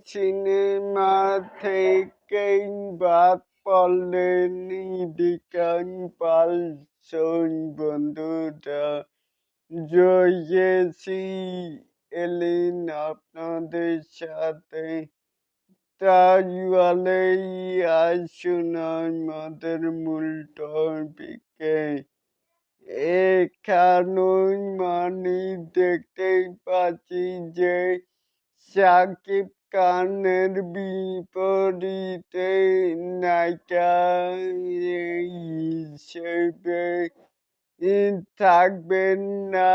Cinema থেকেই বাদ পড়লেন ইদিকান পালসন বন্ধুরা। জয়েসি এলেন আপনাদের সাথে, তাহলেই আসুন আমাদের মূল টপিকে। এখানেই দেখতেই পাচ্ছি যে শাকিব খানের বিপরীতে নায়িকা হিসেবে থাকবেন না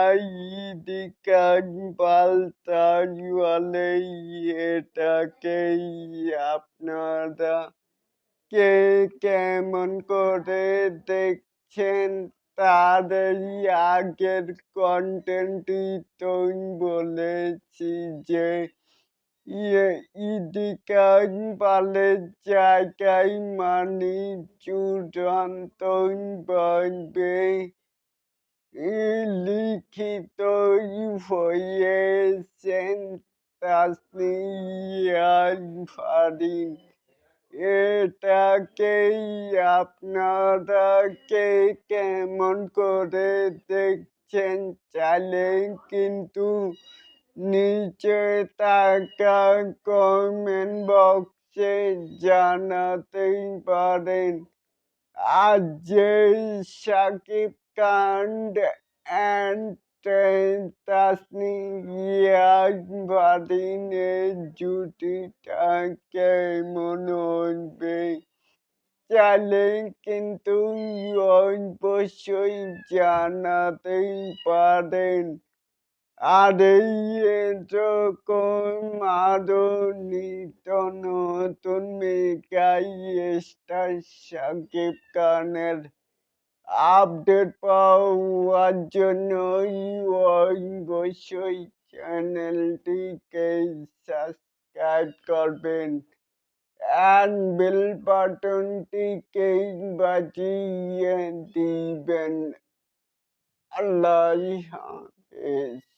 ইদিকা পাল, তাহলে এটাকেই আপনারা কে কেমন করে দেখছেন? তার এই আগের কন্টেন্টই তো বলেছি যে ইদিকা পালের জায়গায় চূড়ান্ত ভাবে লিখিত হয়েছেন তাসনিয়া ফারিন। এটাকেই আপনারা কে কেমন করে দেখছেন? চাইলে কিন্তু নিচে থাকা কমেন্ট বক্সে জানাতেই পারেন। আর যে শাকিব খান অ্যান্ড তাসনিয়া ফারিনের জুটিটা কেমন হবে? চাইলে কিন্তু অবশ্যই জানাতেই পারেন। আর এই এরকম আরো নিত্য নতুন মেগা স্টার শাকিব খানের আপডেট পাওয়ার জন্য অবশ্যই চ্যানেলটিকে সাবস্ক্রাইব করবেন and বেল বাটনটিকে বাজিয়ে দিবেন। আল্লাহ হাফেজ।